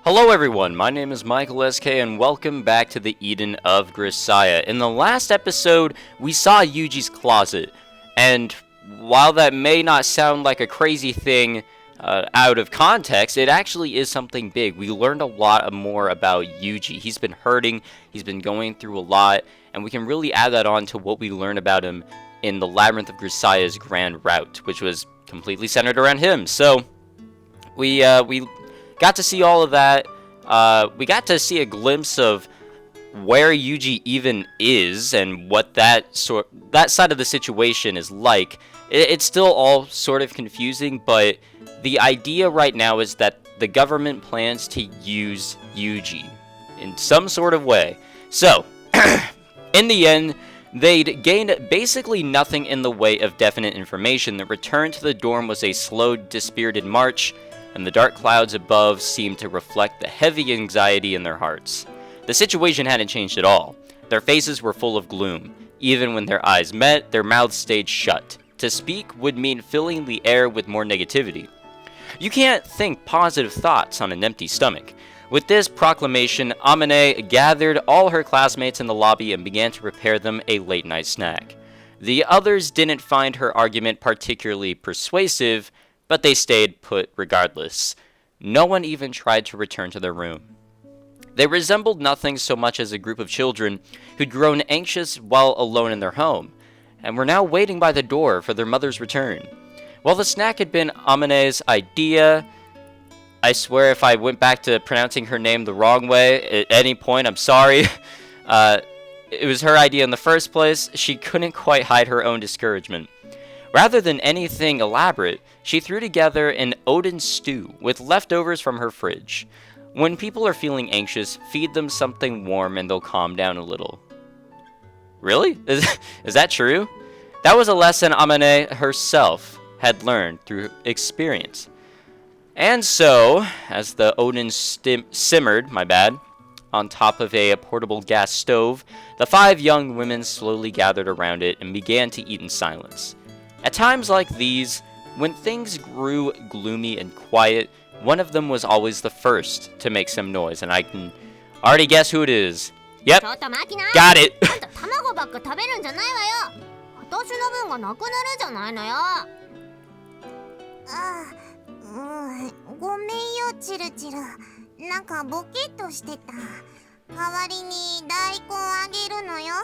Hello everyone, my name is Michael SK and welcome back to the Eden of Grisaia. In the last episode, we saw Yuuji's closet, and while that may not sound like a crazy thing out of context, it actually is something big. We learned a lot more about Yuuji. He's been hurting, he's been going through a lot, and we can really add that on to what we learned about him in the Labyrinth of Grisaia's grand route, which was completely centered around him. So, we got to see all of that. We got to see a glimpse of where Yuuji even is and what that side of the situation is like. It's still all sort of confusing, but the idea right now is that the government plans to use Yuuji in some sort of way. So, in the end, they'd gained basically nothing in the way of definite information. The return to the dorm was a slow, dispirited march, and the dark clouds above seemed to reflect the heavy anxiety in their hearts. The situation hadn't changed at all. Their faces were full of gloom. Even when their eyes met, their mouths stayed shut. To speak would mean filling the air with more negativity. You can't think positive thoughts on an empty stomach. With this proclamation, Amane gathered all her classmates in the lobby and began to prepare them a late-night snack. The others didn't find her argument particularly persuasive, but they stayed put regardless. No one even tried to return to their room. They resembled nothing so much as a group of children who'd grown anxious while alone in their home, and were now waiting by the door for their mother's return. While the snack had been Amane's idea, I swear if I went back to pronouncing her name the wrong way at any point, I'm sorry. It was her idea in the first place. She couldn't quite hide her own discouragement. Rather than anything elaborate, she threw together an Odin stew with leftovers from her fridge. When people are feeling anxious, feed them something warm and they'll calm down a little. Really? Is that true? That was a lesson Amane herself had learned through experience. And so, as the Odin simmered, on top of a portable gas stove, the 5 young women slowly gathered around it and began to eat in silence. At times like these, when things grew gloomy and quiet, one of them was always the first to make some noise, and I can already guess who it is. Yep, got it! ごめんよ、チルチル。なんかボケっとしてた。代わりに大根あげるのよ。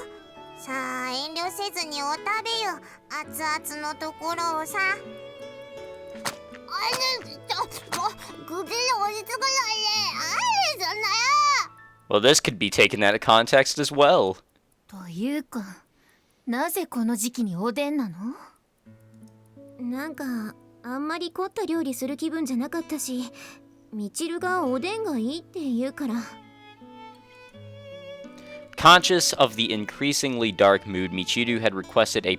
さあ、遠慮せずにお食べよ。熱々のところをさ。Well, this could be taken out of context as well. というか、なぜこの時期におでんなの？なんかあんまり凝った料理する気分じゃなかったし、みちるがおでんがいいって言うから。Conscious of the increasingly dark mood, Meikyuu had requested a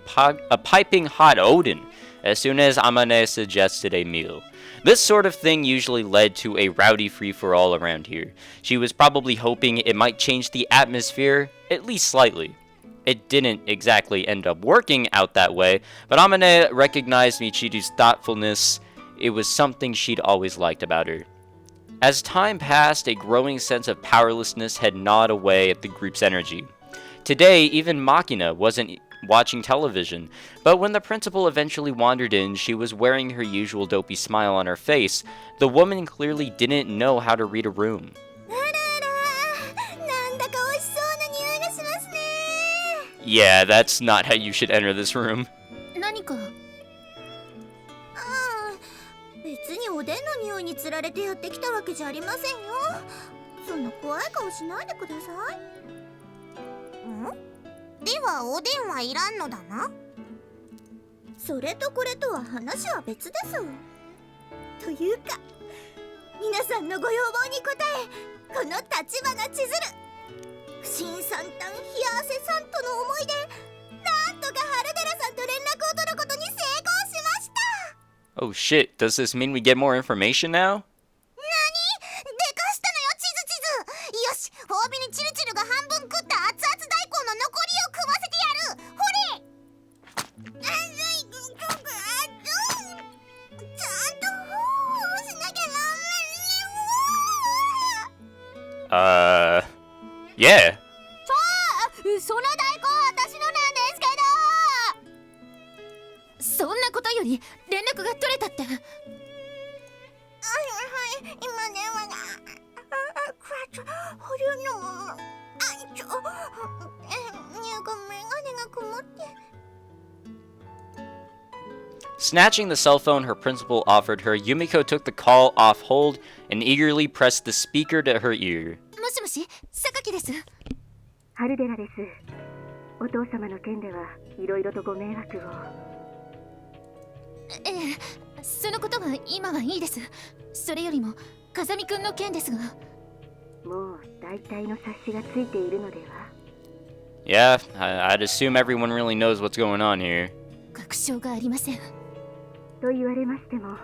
piping hot Odin as soon as Amane suggested a meal. This sort of thing usually led to a rowdy free-for-all around here. She was probably hoping it might change the atmosphere, at least slightly. It didn't exactly end up working out that way, but Amane recognized Meikyuu's thoughtfulness. It was something she'd always liked about her. As time passed, a growing sense of powerlessness had gnawed away at the group's energy. Today, even Makina wasn't watching television, but when the principal eventually wandered in, she was wearing her usual dopey smile on her face. The woman clearly didn't know how to read a room. Yeah, that's not how you should enter this room. 何か？別におでんの匂いにつられてやってきたわけじゃありませんよ。そんな怖い顔しないでください。ん？ではおでんはいらんのだな。それとこれとは話は別です。というか、皆さんのご要望に応え、この立花千鶴、不審三端冷や汗さんとの思い出、なんとか春寺さんと連絡を取ることに成功しました。Oh shit, does this mean we get more information now? 何？でかしたのよ、チズチズ。よし、褒美にチルチルが半分食った熱々大根の残りを食わせてやる。ほれ！ちゃんと保護しなきゃダメね。Yeah. その代行私のなんですけど。そんなことより連絡が取れたって。はい今電話が保留のごメガネが曇って。 Snatching the cell phone her principal offered her, Yumiko took the call off hold and eagerly pressed the speaker to her ear. もしもし、榊です。ハルデラです。お父様の件ではいろいろとご迷惑を。ええ、そのことは今はいいです。それよりも風見くんの件ですが。もう大体の察しがついているのでは。 Yeah, I'd assume everyone really knows what's going on here. 確証がありません。と言われましても、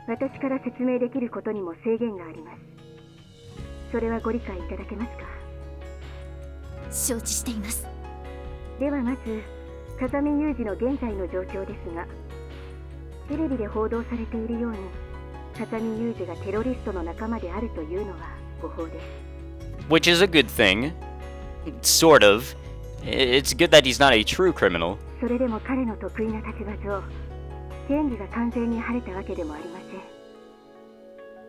私から説明できることにも制限があります。それはご理解いただけますか。承知しています。ではまず風見雄二の現在の状況ですが、テレビで報道されているように風見雄二がテロリストの仲間であるというのは誤報です。 Which is a good thing. Sort of. It's good that he's not a true criminal. それでも彼の得意な立場上、嫌疑が完全に晴れたわけでもありませ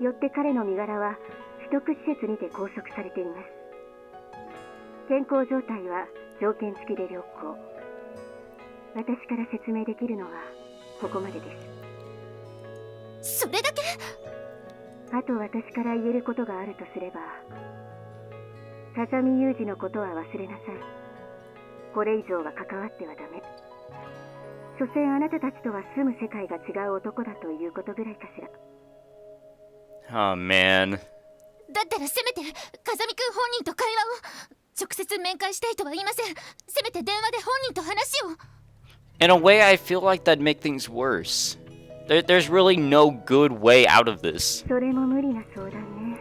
ん。よって彼の身柄は秘匿施設にて拘束されています。健康状態は条件付きで良好。私から説明できるのはここまでです。それだけ？あと私から言えることがあるとすれば、風見雄二のことは忘れなさい。これ以上は関わってはダメ。所詮あなたたちとは住む世界が違う男だということぐらいかしら。 Oh man. だったらせめて風見くん本人と会話を。直接面会したいとは言いません。せめて電話で本人と話を。 In a way, I feel like that'd make things worse. There's really no good way out of this. それも無理な相談ね。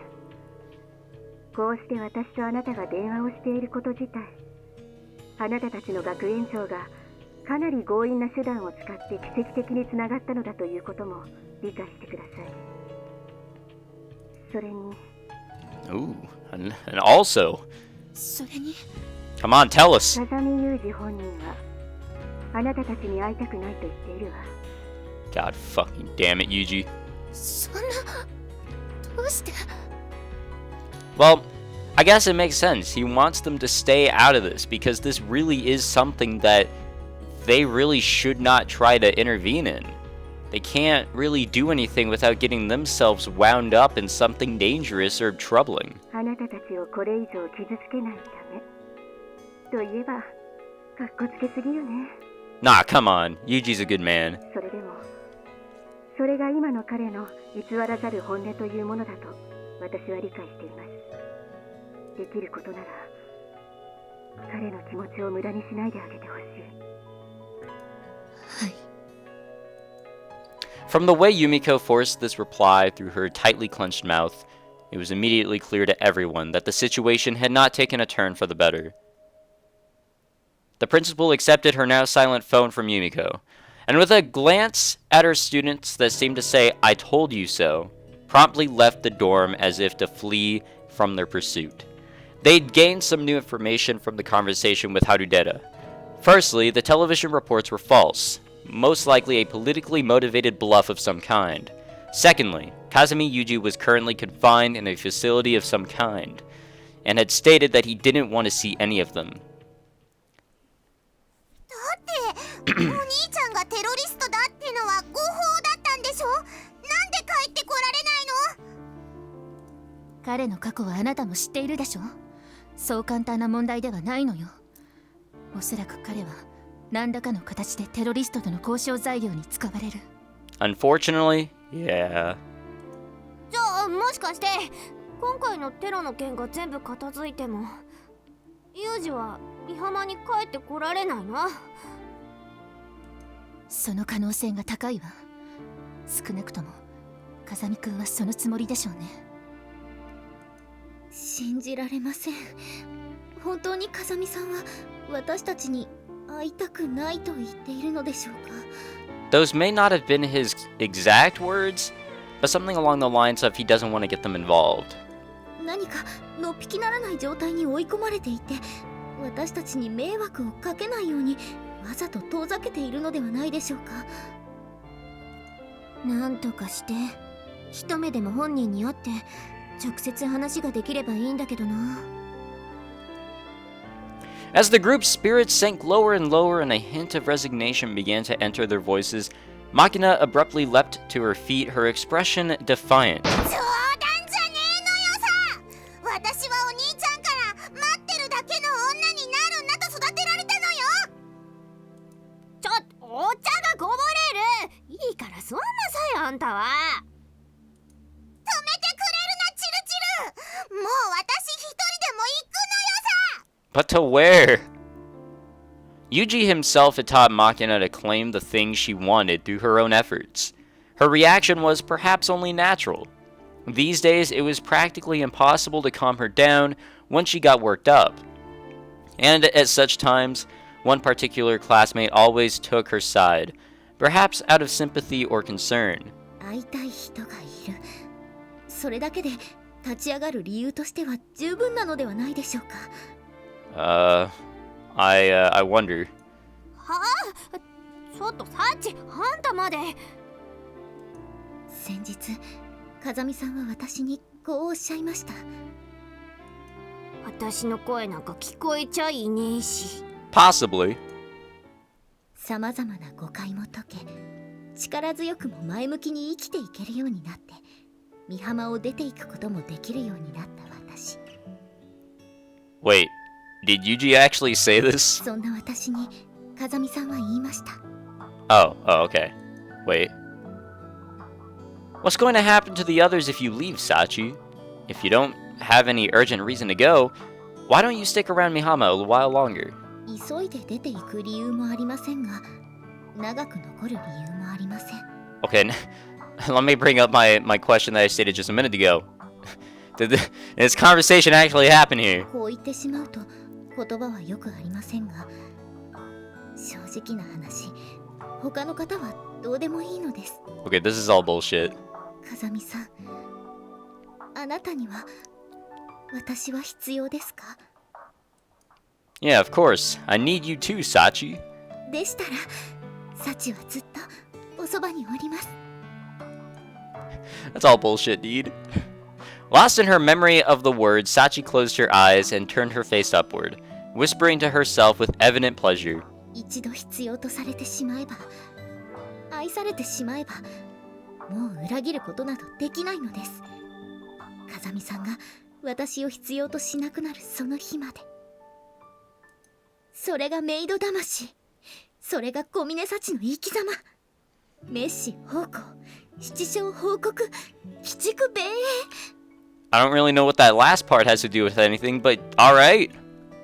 こうして私とあなたが電話をしていること自体、あなたたちの学園長がかなり強引な手段を使って奇跡的につながったのだということも理解してください。それに。 Ooh, and also. それに。 Come on, tell us. 風見雄二本人はあなたたちに会いたくないと言っているわ。 God fucking damn it, Yuuji. そんな。どうして。 Well, I guess it makes sense. He wants them to stay out of this because this really is something that they really should not try to intervene in. They can't really do anything without getting themselves wound up in something dangerous or troubling. あなたたちをこれ以上傷つけないため。といえば、かっこつけすぎよね。 Nah, come on. Yuji's a good man. それでも、それが今の彼の偽らざる本音というものだと私は理解しています。できることなら、彼の気持ちを無駄にしないであげてほしい。はい。 From the way Yumiko forced this reply through her tightly clenched mouth, it was immediately clear to everyone that the situation had not taken a turn for the better. The principal accepted her now silent phone from Yumiko, and with a glance at her students that seemed to say, "I told you so," promptly left the dorm as if to flee from their pursuit. They'd gained some new information from the conversation with Harudera. Firstly, the television reports were false, most likely a politically motivated bluff of some kind. Secondly, Kazumi Yuuji was currently confined in a facility of some kind, and had stated that he didn't want to see any of them. だってお兄ちゃんがテロリストだってのは誤報だったんでしょ。なんで帰ってこられないの。彼の過去はあなたも知っているでしょ。そう簡単な問題ではないのよ。おそらく彼は何らかの形でテロリストとの交渉材料に使われる。 Unfortunately, yeah. じゃあもしかして今回のテロの件が全部片付いてもユージは美浜に帰ってこられないの。その可能性が高いわ。少なくとも風見くんはそのつもりでしょうね。信じられません。本当に風見さんは私たちに会いたくないと言っているのでしょうか。 Those may not have been his exact words, but something along the lines of he doesn't want to get them involved. 何かのっぴきならない状態に追い込まれていて、私たちに迷惑をかけないようにわざと遠ざけているのではないでしょうか。なんとかして一目でも本人に会って直接話ができればいいんだけどな。 As the group's spirits sank lower and lower and a hint of resignation began to enter their voices, Machina abruptly leapt to her feet, her expression defiant. 冗談じゃねえのよさ。私はお兄ちゃんから待ってるだけの女になるなと育てられたのよ。ちょっとお茶がこぼれる。いいからそんなさい、あんたは。止めてくれるな、チルチル。もう私一人でも行くのよさ。 But to where? Yuuji himself had taught Machina to claim the things she wanted through her own efforts. Her reaction was perhaps only natural. These days, it was practically impossible to calm her down once she got worked up. And at such times, one particular classmate always took her side, perhaps out of sympathy or concern. 会いたい人がいる。それだけで立ち上がる理由としては十分なのではないでしょうか。I wonder. はあ、ちょっとサチ、あんたまで。先日、風見さんは私にこうおっしゃいました。私の声なんか聞こえちゃいねえし。Possibly. さまざまな誤解も解け、力強くも前向きに生きていけるようになって、御浜を出ていくこともできるようになった私。Wait, did Yuuji actually say this? そんな私に風見さんは言いました。Oh, okay. Wait. What's going to happen to the others if you leave, Sachi? If you don't have any urgent reason to go, why don't you stick around Mihama a while longer? 急いで出ていく理由もありませんが、長く残る理由もありません。Okay, let me bring up my question that I stated just a minute ago. Did this conversation actually happen here? こう言ってしまうと言葉はよくありませんが、正直な話、他の方はどうでもいいのです。Okay, this is all bullshit. 風見さん、あなたには私は必要ですか？ Yeah, of course. I need you too, Sachi. でしたら、サチはずっとおそばにおります。 That's all bullshit, dude. Lost in her memory of the words, Sachi closed her eyes and turned her face upward, whispering to herself with evident pleasure. 一度必要とされてしまえば、愛されてしまえば、もう裏切ることなどできないのです。風見さんが私を必要としなくなるその日まで。それがメイド魂、それが小峰幸の生き様。メッシ奉公、七将報告、鬼畜米英。I don't really know what that last part has to do with anything, but alright.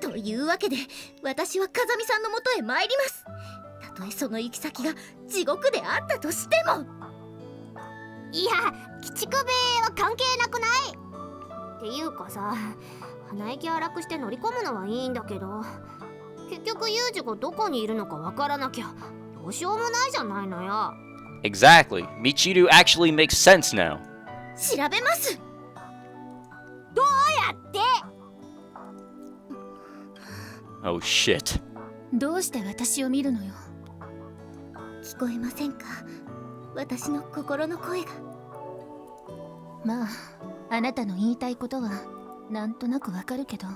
というわけで、私は風見さんのもとへ参ります。たとえその行き先が地獄であったとしても。いや、鬼畜米英は関係なくないっていうかさ、鼻息荒くして乗り込むのはいいんだけど、結局ユージがどこにいるのかわからなきゃどうしようもないじゃないのよ。 Exactly. Meikyuu actually makes sense now. 調べます。どうやって？ Oh shit. どうして私を見るのよ。聞こえませんか？私の心の声が。まあ、あなたの言いたいことはなんとなくわかるけど、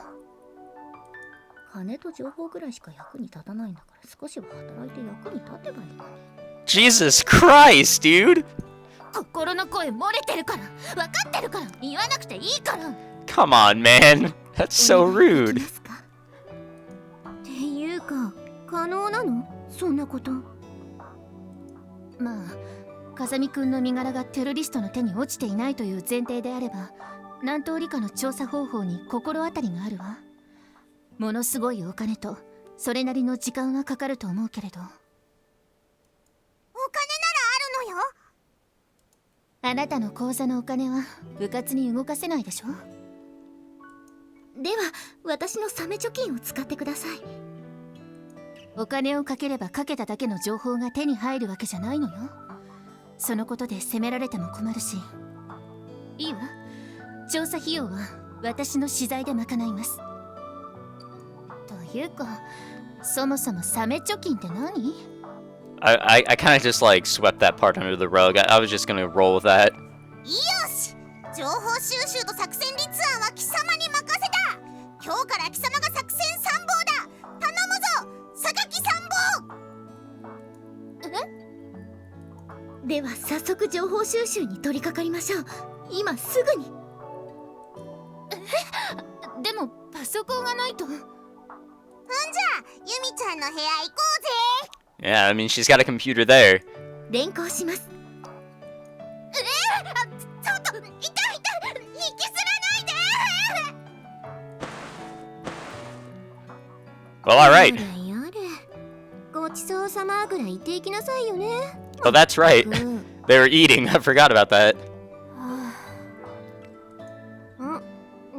金と情報ぐらいしか役に立たないんだから、少しは働いて役に立てばいいの。 Jesus Christ, dude! 心の声漏れてるから、分かってるから、言わなくていいから。 Come on, man. That's so お願いで rude. きますか？っていうか可能なの？そんなこと。まあ、風見くんの身柄がテロリストの手に落ちていないという前提であれば、何通りかの調査方法に心当たりがあるわ。ものすごいお金とそれなりの時間はかかると思うけれど。お金ならあるのよ。あなたの口座のお金は部活に動かせないでしょ。では私のサメ貯金を使ってください。お金をかければかけただけの情報が手に入るわけじゃないのよ。そのことで責められても困るし。いいわ、調査費用は私の資材で賄います。というか、そもそもサメ貯金って何？ I kind of just like swept that part under the rug. I was just gonna roll with that. よし、情報収集と作戦立案は貴様に任せた。今日から貴様が作戦参謀だ。頼むぞ、榊参謀。では早速情報収集に取り掛かりましょう。今すぐに。でもパソコンがないと。じゃあユミちゃんの部屋行こうぜ。 Yeah, I mean, she's got a computer there. 連行します。ちょっと痛い、引きずらないで。 Well, alright. やれごちそうさまぐらい言っていきなさいよね。 Oh, that's right. うん They were eating. I forgot about that.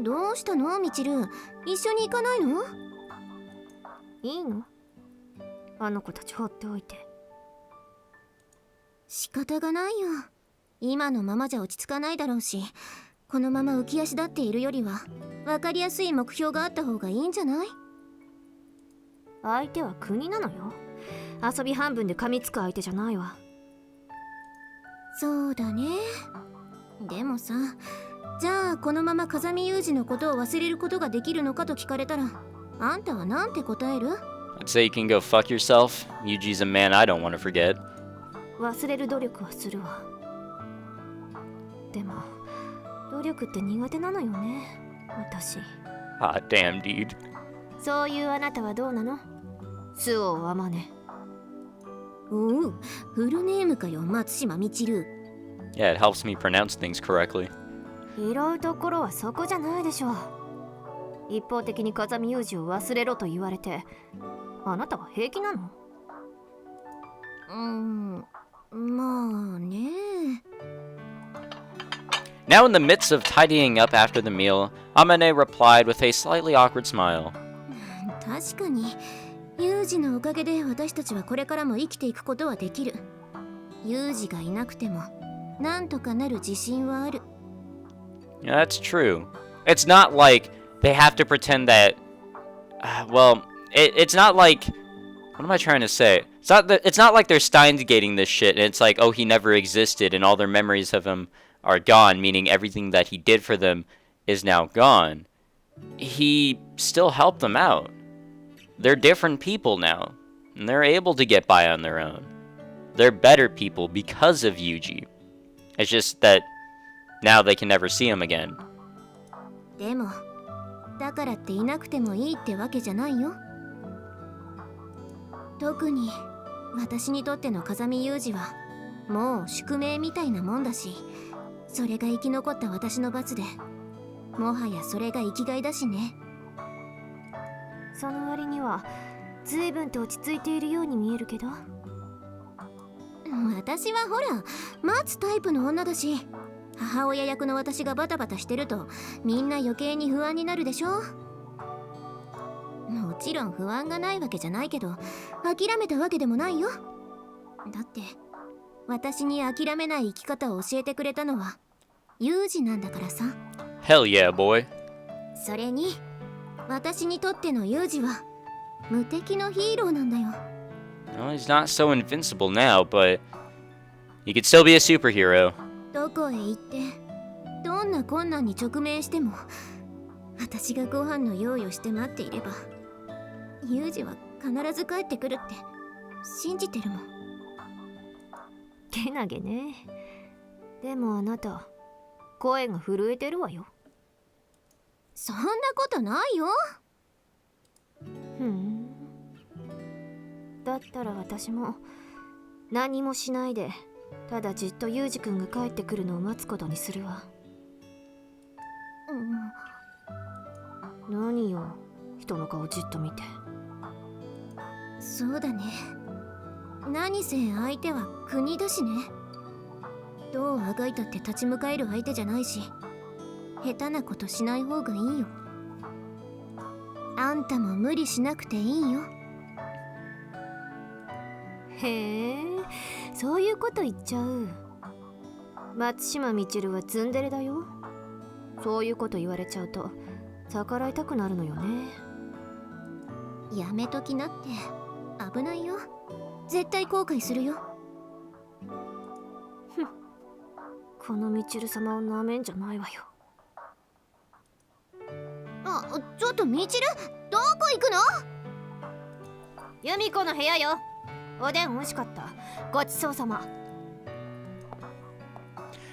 どうしたのみちる、一緒に行かないの？いいの？あの子たち放っておいて。仕方がないよ。今のままじゃ落ち着かないだろうし、このまま浮き足立っているよりは分かりやすい目標があった方がいいんじゃない？相手は国なのよ。遊び半分で噛みつく相手じゃないわ。そうだね。でもさ、じゃあこのまま風見雄二のことを忘れることができるのかと聞かれたら、あんたはなんて答える？ I'd say you can go fuck yourself. Yuuji's a man I don't want to forget. 忘れる努力はするわ。でも努力って苦手なのよね、私。Ah, damn, dude. そういうあなたはどうなの？周防あまね。おう、フルネームかよ、松島みちる。 Yeah, it helps me pronounce things correctly. 拾うところはそこじゃないでしょう。一方的に風見雄二を忘れろと言われて、あなたは平気なの？まあね。 Now, in the midst of tidying up after the meal, Amane replied with a slightly awkward smile. 確かにユージのおかげで私たちはこれからも生きていくことはできる。ユージがいなくてもなんとかなる自信はある。 Yeah, that's true. It's not like they have to pretend that. Well, it's not like. What am I trying to say? It's not like they're Steingating this shit, and it's like, oh, he never existed, and all their memories of him are gone, meaning everything that he did for them is now gone. He still helped them out. They're different people now, and they're able to get by on their own. They're better people because of Yuuji. It's just that now they can never see him again. でもだからっていなくてもいいってわけじゃないよ。特に私にとっての風見雄二はもう宿命みたいなもんだし、それが生き残った私の罰で、もはやそれが生きがいだしね。その割には随分と落ち着いているように見えるけど。私はほら待つタイプの女だし、母親役の私がバタバタしてるとみんな余計に不安になるでしょ。もちろん不安がないわけじゃないけど、諦めたわけでもないよ。だって私に諦めない生き方を教えてくれたのはユージなんだからさ。 Hell yeah, boy. それに私にとってのユージは無敵のヒーローなんだよ。 Well, he's not so invincible now, but he could still be a superhero. どこへ行ってどんな困難に直面しても、私がご飯の用意をして待っていればユージは必ず帰ってくるって信じてるもん。けなげね。でもあなた声が震えてるわよ。そんなことないよ。だったら私も何もしないでただじっとユージ君が帰ってくるのを待つことにするわ。何よ、人の顔じっと見て。そうだね。何せ相手は国だしね。どうあがいたって立ち向かえる相手じゃないし、下手なことしない方がいいよ。あんたも無理しなくていいよ。へえ、そういうこと言っちゃう。松島みちるはツンデレだよ。そういうこと言われちゃうと逆らいたくなるのよね。やめときなって。危ないよ。絶対後悔するよ。このみちる様をなめんじゃないわよ。あ、ちょっとみちる、どこ行くの？由美子の部屋よ。おでん美味しかった。ごちそうさま。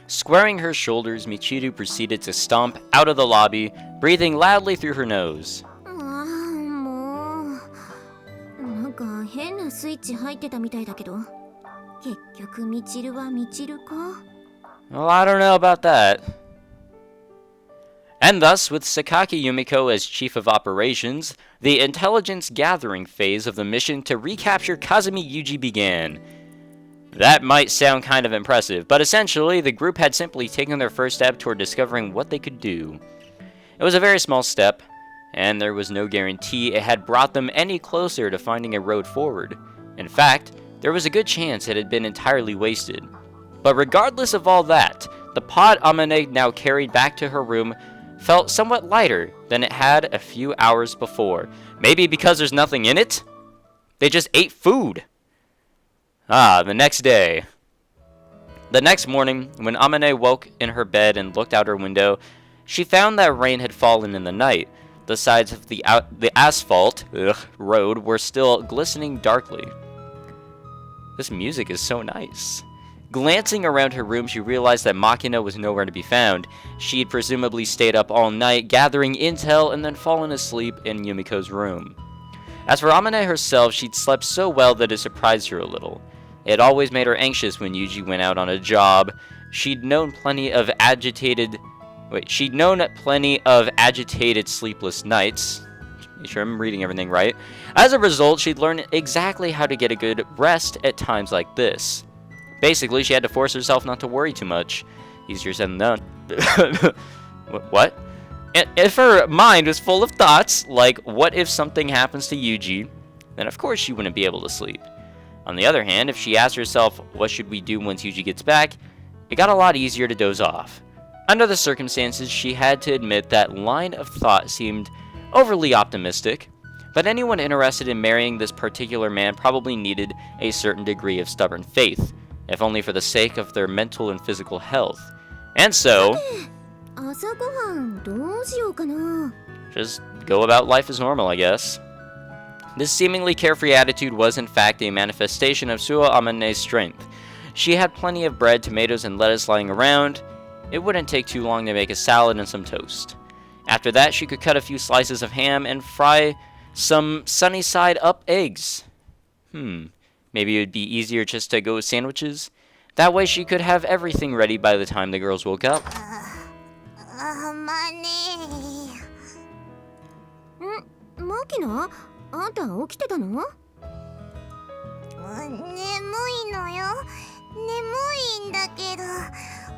Squaring her shoulders, Meikyuu proceeded to stomp out of the lobby, breathing loudly through her nose. もうなんか変なスイッチ入ってたみたいだけど、結局みちるはみちるか？ Well, I don't know about that. And thus, with Sakaki Yumiko as chief of operations, the intelligence gathering phase of the mission to recapture Kazumi Yuuji began. That might sound kind of impressive, but essentially, the group had simply taken their first step toward discovering what they could do. It was a very small step, and there was no guarantee it had brought them any closer to finding a road forward. In fact, there was a good chance it had been entirely wasted. But regardless of all that, the pod Amane now carried back to her room felt somewhat lighter than it had a few hours before. Maybe because there's nothing in it? They just ate food. The next day. The next morning, when Amane woke in her bed and looked out her window, she found that rain had fallen in the night. The sides of the asphalt road were still glistening darkly. This music is so nice. Glancing around her room, she realized that Makina was nowhere to be found. She'd presumably stayed up all night, gathering intel, and then fallen asleep in Yumiko's room. As for Amane herself, she'd slept so well that it surprised her a little. It always made her anxious when Yuuji went out on a job. She'd known plenty of agitated, sleepless nights. Make sure I'm reading everything right. As a result, she'd learned exactly how to get a good rest at times like this. Basically, she had to force herself not to worry too much. Easier said than done. What? If her mind was full of thoughts, like what if something happens to Yuuji, then of course she wouldn't be able to sleep. On the other hand, if she asked herself, what should we do once Yuuji gets back, it got a lot easier to doze off. Under the circumstances, she had to admit that line of thought seemed overly optimistic, but anyone interested in marrying this particular man probably needed a certain degree of stubborn faith, if only for the sake of their mental and physical health. And so, just go about life as normal, I guess. This seemingly carefree attitude was in fact a manifestation of Suo Amane's strength. She had plenty of bread, tomatoes, and lettuce lying around. It wouldn't take too long to make a salad and some toast. After that, she could cut a few slices of ham and fry some sunny-side-up eggs. Maybe it would be easier just to go with sandwiches? That way she could have everything ready by the time the girls woke up. Makina? あんた起きてたの？眠いのよ。眠いんだけど、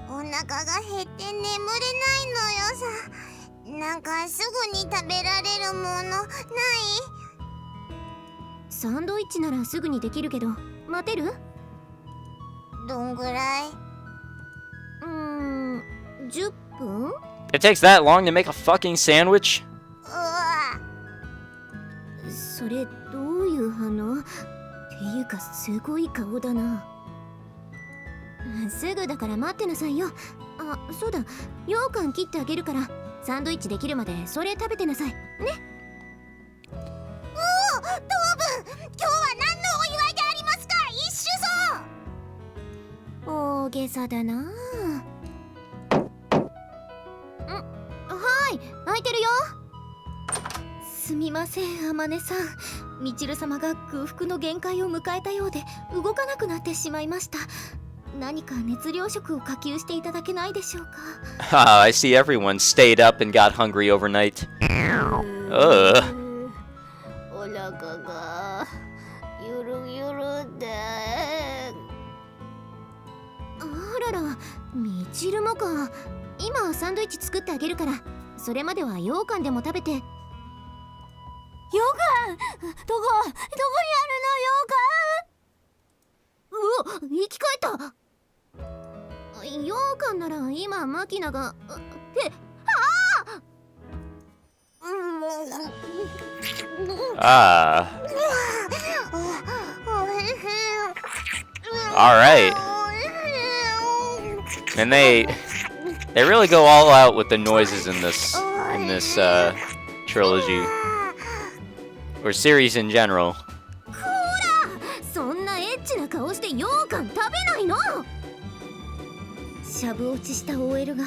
お腹が減って眠れないのよさ。なんかすぐに食べられるものない？サンドイッチならすぐにできるけど、待てる？どんぐらい？10分？ It takes that long to make a fucking sandwich? それどういう反応？っていうかすごい顔だな。すぐだから待ってなさいよ。あ、そうだ、羊羹切ってあげるからサンドイッチできるまでそれ食べてなさいね。糖分、今日は何のお祝いでありますか？一種ぞ。大げさだな。はい、開いてるよ。すみません、あまねさん。みちる様が空腹の限界を迎えたようで動かなくなってしまいました。何か熱量食を下給していただけないでしょうか。I see everyone stayed up and got hungry overnight. お腹がゆるゆるで。あらら、みちるもか。今サンドイッチ作ってあげるから、それまでは羊羹でも食べて。羊羹？どこにあるの？羊羹？生き返った。羊羹なら今マキナが。は Ah. Alright. And they really go all out with the noises in this trilogy. Or series in general. そんなエッチな顔して羊羹食べないの。しゃぶ落ちした OL が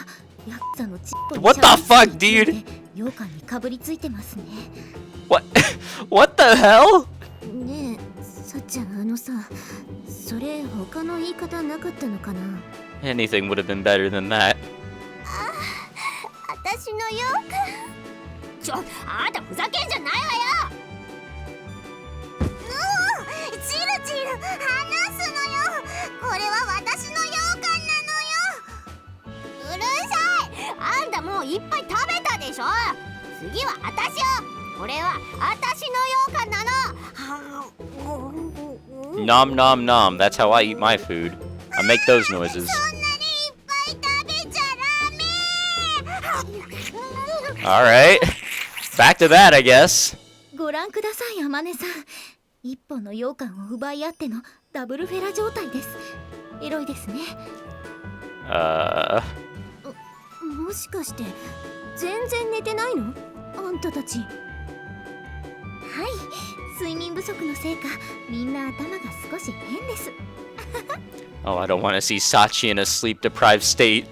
ヤクザのチッポに What the fuck, dude? 羊羹にかぶりついてますね。 What? What the hell? ねえ、さっちゃんさ、それ他の言い方なかったのかな。 Anything would have been better than that. 私の羊羹。あんたふざけんじゃないわよ。チルチル離すのよ。これは私の羊羹なのよ。うるさい。あんたもういっぱい食べたでしょ。次は私よ。これは私の羊羹なの。 Nom nom nom. That's how I eat my food. I make those noises. そんなにいっぱい食べちゃダメ。 Alright. Back to that, I guess. ご覧ください、天音さん。一本の羊羹を奪い合ってのダブルフェラ状態です。エロいですね。もしかして全然寝てないの？あんたたち。はい、睡眠不足のせいかみんな頭が少し変です。Oh, I don't want to see Sachi in a sleep-deprived state.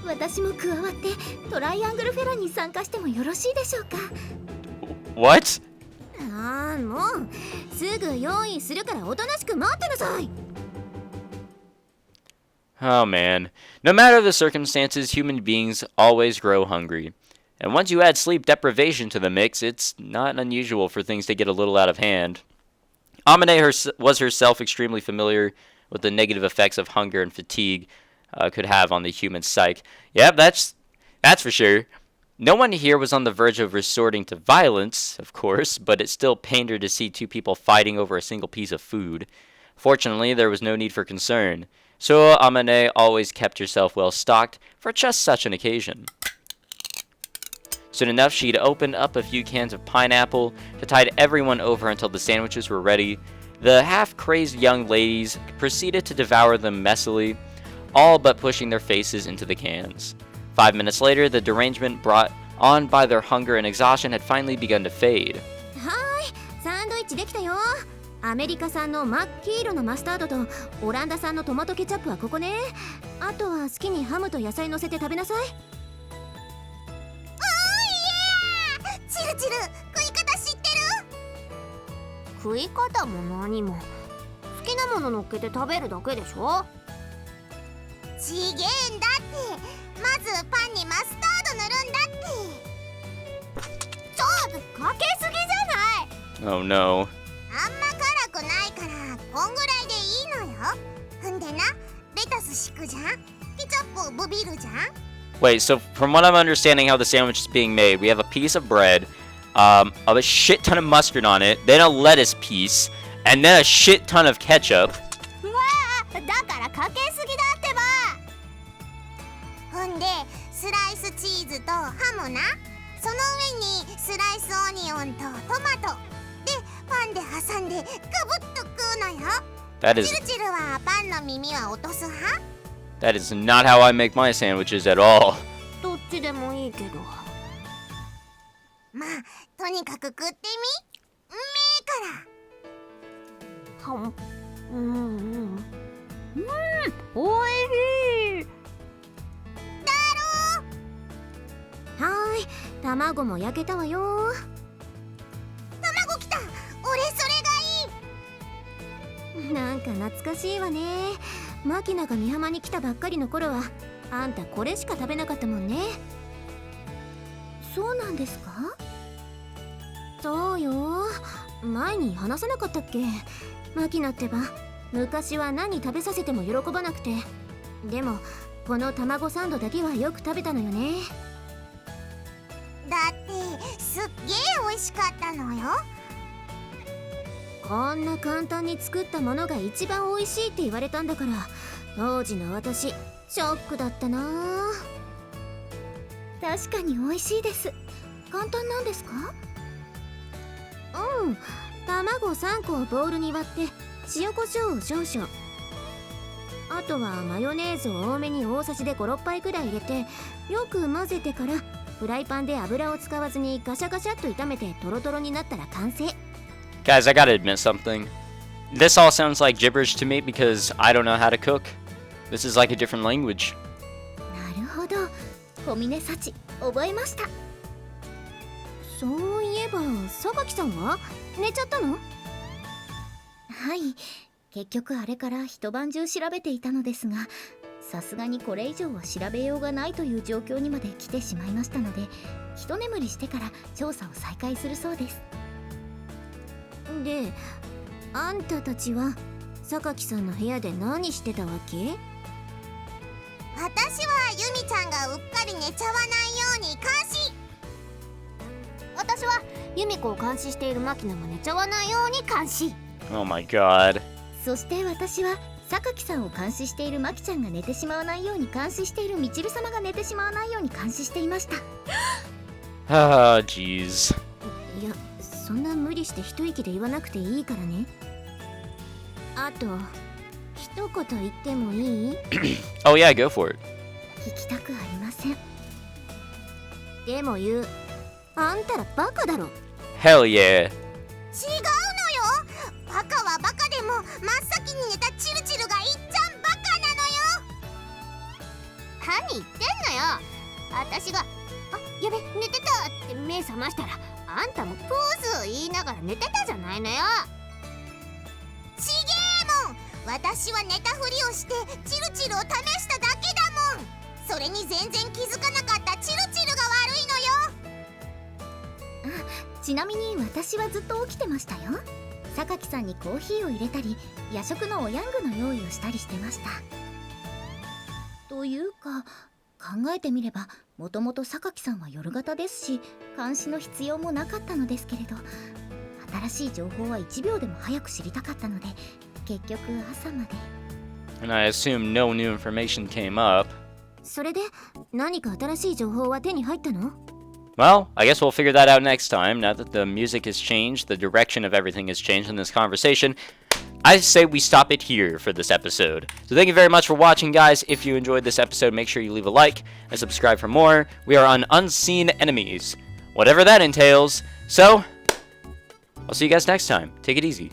私も加わってトライアングルフェラに参加してもよろしいでしょうか。 What? ああ、もうすぐ用意するからおとなしく待ってなさい。 Oh man. No matter the circumstances, human beings always grow hungry. And once you add sleep deprivation to the mix, it's not unusual for things to get a little out of hand. Amane was herself extremely familiar with the negative effects of hunger and fatigue could have on the human psyche. Yep, that's for sure. No one here was on the verge of resorting to violence, of course, but it still pained her to see two people fighting over a single piece of food. Fortunately, there was no need for concern. So Amane always kept herself well stocked for just such an occasion. Soon enough, she'd opened up a few cans of pineapple to tide everyone over until the sandwiches were ready. The half-crazed young ladies proceeded to devour them messily, all but pushing their faces into the cans. 5 minutes later, the derangement brought on by their hunger and exhaustion had finally begun to fade. はーい、サンドイッチできたよ。アメリカ産の真っ黄色のマスタードとオランダ産のトマトケチャップはここね。あとは好きにハムと野菜乗せて食べなさい。チルチル食い方知ってる？食い方も何も好きなもの乗っけて食べるだけでしょ。ちげえんだって。まずパンにマスタード塗るんだって。ちょっとかけすぎじゃない。 Oh no. あんま辛くないからこんぐらいでいいのよ。ほんでな、レタス敷くじゃん。ケチャップブビるじゃん。 Wait, so from what I'm understanding how the sandwich is being made, we have a piece of bread, a shit ton of mustard on it, then a lettuce piece, and then a shit ton of ketchup. うわー、だからかけすぎだってば。ほんでスライスチーズとハムな。その上にスライスオニオンとトマトでパンで挟んでガブッと食うのよ。 That is チルチルはパンの耳は落とす派？ that is not how I make my sandwiches at all. どっちでもいいけど。まあとにかく食ってみ。うめえから。はん、おいしい。はーい、卵も焼けたわよ。卵きた。俺それがいい。なんか懐かしいわね。マキナが美浜に来たばっかりの頃はあんたこれしか食べなかったもんね。そうなんですか？そうよ。前に話さなかったっけ。マキナってば昔は何食べさせても喜ばなくて、でもこの卵サンドだけはよく食べたのよね。だってすっげえ美味しかったのよ。こんな簡単に作ったものが一番美味しいって言われたんだから、当時の私ショックだったな。確かに美味しいです。簡単なんですか？うん、卵3個をボウルに割って塩コショウを少々、あとはマヨネーズを多めに大さじで5、6杯くらい入れてよく混ぜてからフライパンで油を使わずにガシャガシャっと炒めてトロトロになったら完成。 Guys, I gotta admit something. This all sounds like gibberish to me because I don't know how to cook. This is like a different language. なるほど、小峰幸覚えました。そういえば榊さんは寝ちゃったの？はい、結局あれから一晩中調べていたのですが、さすがにこれ以上は調べようがないという状況にまで来てしまいましたので、一眠りしてから調査を再開するそうです。で、あんたたちは榊さんの部屋で何してたわけ？私はユミちゃんがうっかり寝ちゃわないように監視。私はユミ子を監視しているマキナも寝ちゃわないように監視。 Oh my god. そして私は榊さんを監視しているマキちゃんが寝てしまわないように監視しているみちる様が寝てしまわないように監視していました。Ah, jeez. いや、そんな無理して一息で言わなくていいからね。あと一言言ってもいい？ Oh yeah, go for it. 聞きたくありません。でも言う。あんたらバカだろ。 Hell yeah. 違うのよ。バカはバカでも真っ先に寝たチルチルがいっちゃんバカなのよ。何言ってんのよ。私がやべ寝てたって目覚ましたらあんたもポーズ言いながら寝てたじゃないのよ。ちげえもん。私は寝たふりをしてチルチルを試しただけだもん。それに全然気づかなかったチルチルが悪いのよ。ちなみに私はずっと起きてましたよ。榊さんにコーヒーを入れたり、夜食のおヤングの用意をしたりしてました。というか、考えてみればもともと榊さんは夜型ですし、監視の必要もなかったのですけれど、新しい情報は1秒でも早く知りたかったので、結局朝まで。 And I assume no new information came up. それで何か新しい情報は手に入ったの？ Well, I guess we'll figure that out next time. Now that the music has changed, the direction of everything has changed in this conversation, I say we stop it here for this episode. So thank you very much for watching, guys. If you enjoyed this episode, make sure you leave a like and subscribe for more. We are on Unseen Enemies, whatever that entails. So, I'll see you guys next time. Take it easy.